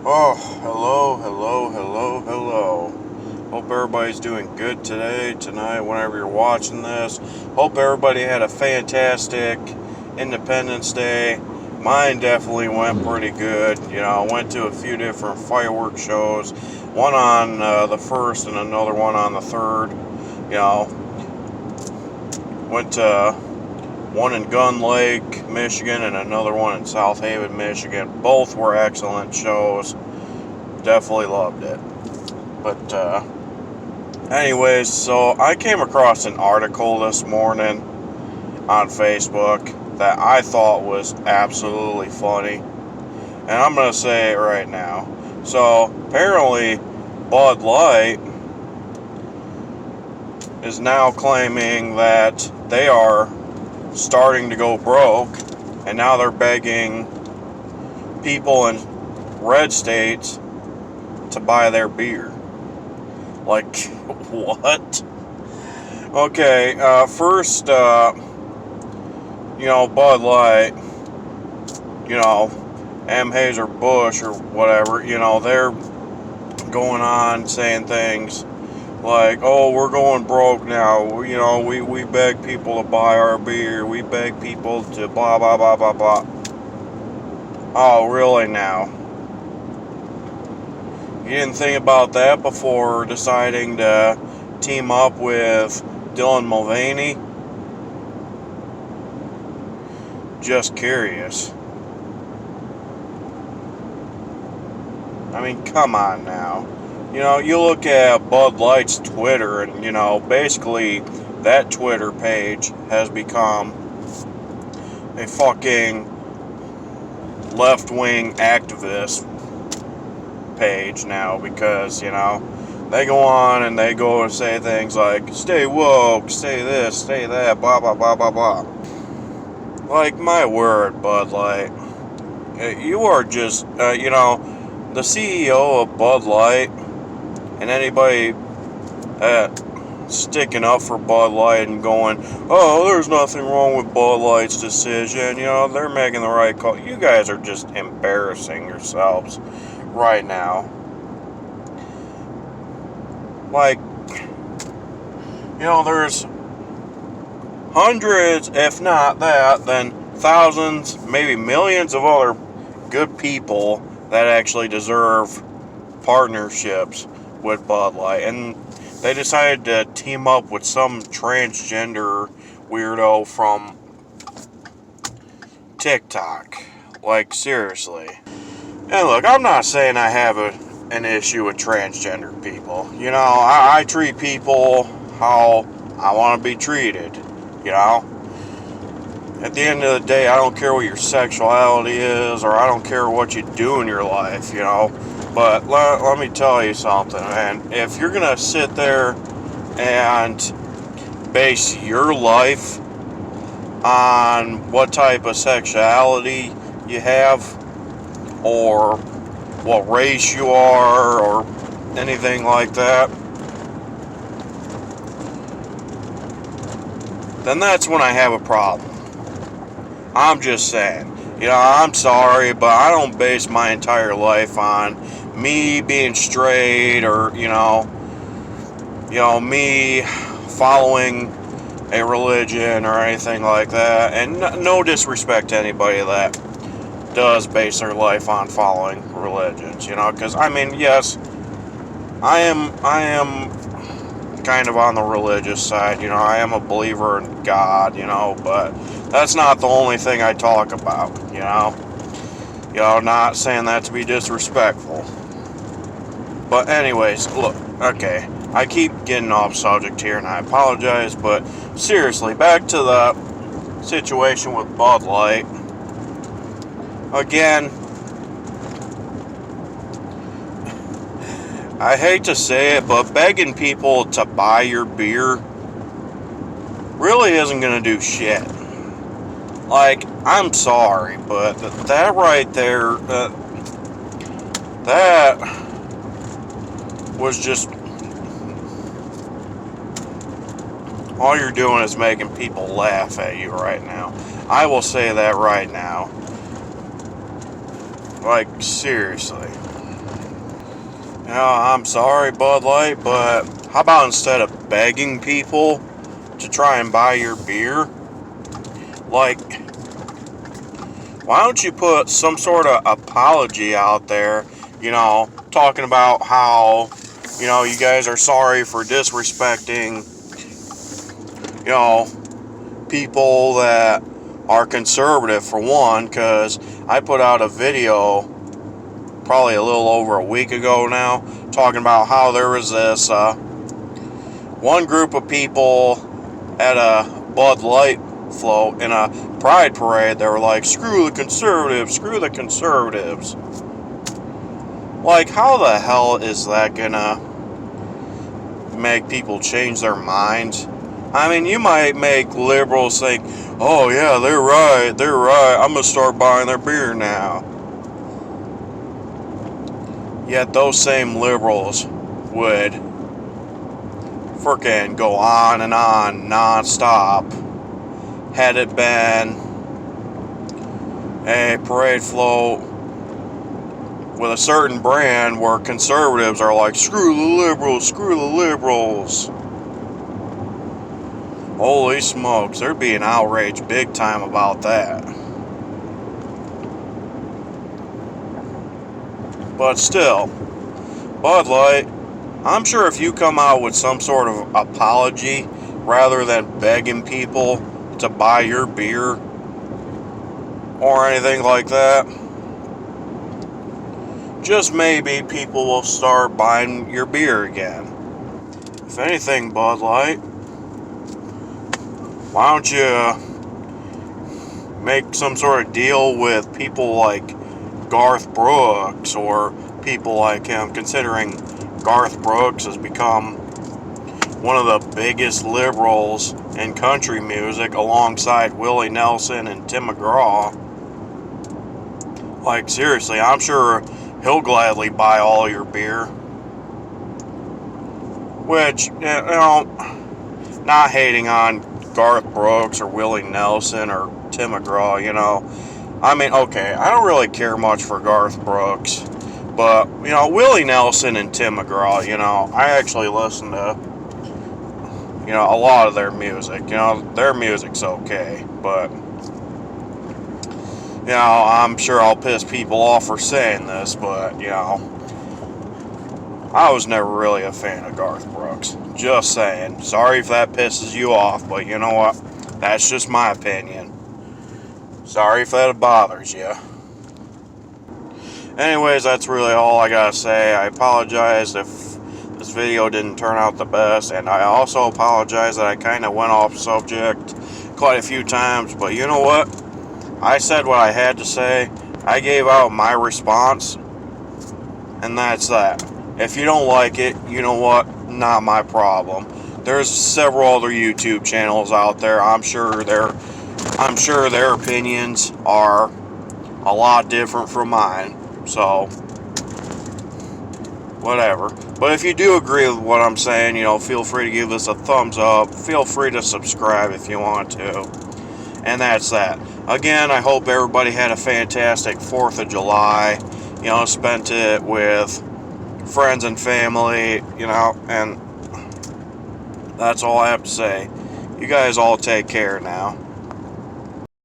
Oh, hello. Hope everybody's doing good today, tonight, whenever you're watching this. Hope everybody had a fantastic Independence Day. Mine definitely went pretty good. I went to a few different fireworks shows. One on the 1st and another one on the 3rd. Went to one in Gun Lake, Michigan, and another one in South Haven, Michigan. Both were excellent shows. Definitely loved it. But anyways, so I came across an article this morning on Facebook that I thought was absolutely funny, and I'm gonna say it right now. So apparently Bud Light is now claiming that they are starting to go broke, and now they're begging people in red states to buy their beer. Like, what? Okay, first, Bud Light, Anheuser-Busch or whatever, they're going on saying things like, oh, we're going broke now, we beg people to buy our beer, we beg people to blah, blah, blah, blah, blah. Oh, really now? You didn't think about that before deciding to team up with Dylan Mulvaney? Just curious. I mean, come on now. You look at Bud Light's Twitter, and, basically that Twitter page has become a fucking left-wing activist page now, because, they go on and they go and say things like, stay woke, stay this, stay that, blah, blah, blah, blah, blah. Like, my word, Bud Light. You are just, the CEO of Bud Light, and anybody sticking up for Bud Light and going, oh, there's nothing wrong with Bud Light's decision, they're making the right call. You guys are just embarrassing yourselves right now. Like, there's hundreds, if not that, then thousands, maybe millions of other good people that actually deserve partnerships with Bud Light, and they decided to team up with some transgender weirdo from TikTok. Like, seriously. And look, I'm not saying I have an issue with transgender people. I treat people how I want to be treated. At the end of the day, I don't care what your sexuality is, or I don't care what you do in your life, But let me tell you something, man. If you're going to sit there and base your life on what type of sexuality you have, or what race you are, or anything like that, then that's when I have a problem. I'm just saying. I'm sorry, but I don't base my entire life on me being straight, or, me following a religion or anything like that. And no disrespect to anybody that does base their life on following religions, because, yes, I am kind of on the religious side, I am a believer in God, but that's not the only thing I talk about, not saying that to be disrespectful. But anyways, look, okay, I keep getting off subject here, and I apologize, but seriously, back to the situation with Bud Light. Again, I hate to say it, but begging people to buy your beer really isn't going to do shit. Like, I'm sorry, but that right there, that was just, all you're doing is making people laugh at you right now. I will say that right now. Like, seriously. I'm sorry, Bud Light, but how about instead of begging people to try and buy your beer, like, why don't you put some sort of apology out there, talking about how, you guys are sorry for disrespecting, people that are conservative, for one, because I put out a video probably a little over a week ago now, talking about how there was this one group of people at a Bud Light float in a pride parade. They were like, screw the conservatives, screw the conservatives. Like, how the hell is that gonna make people change their minds? I mean, you might make liberals think, oh yeah, they're right, I'm gonna start buying their beer now. Yet those same liberals would frickin' go on and on non-stop had it been a parade float with a certain brand where conservatives are like, screw the liberals, screw the liberals. Holy smokes, there'd be an outrage big time about that. But still, Bud Light, I'm sure if you come out with some sort of apology rather than begging people to buy your beer or anything like that, just maybe people will start buying your beer again. If anything, Bud Light, why don't you make some sort of deal with people like Garth Brooks or people like him, considering Garth Brooks has become one of the biggest liberals in country music alongside Willie Nelson and Tim McGraw. Like, seriously, I'm sure he'll gladly buy all your beer. Which, not hating on Garth Brooks or Willie Nelson or Tim McGraw, I mean, okay, I don't really care much for Garth Brooks, but, Willie Nelson and Tim McGraw, I actually listen to, a lot of their music. Their music's okay, but, I'm sure I'll piss people off for saying this, but, I was never really a fan of Garth Brooks. Just saying. Sorry if that pisses you off, but you know what? That's just my opinion. Sorry if that bothers you. Anyways, that's really all I gotta say. I apologize if this video didn't turn out the best, and I also apologize that I kind of went off subject quite a few times, but you know what? I said what I had to say. I gave out my response, and that's that. If you don't like it, you know what? Not my problem. There's several other YouTube channels out there. I'm sure their opinions are a lot different from mine. So, whatever. But if you do agree with what I'm saying, feel free to give this a thumbs up. Feel free to subscribe if you want to. And that's that. Again, I hope everybody had a fantastic 4th of July. Spent it with friends and family, and that's all I have to say. You guys all take care now.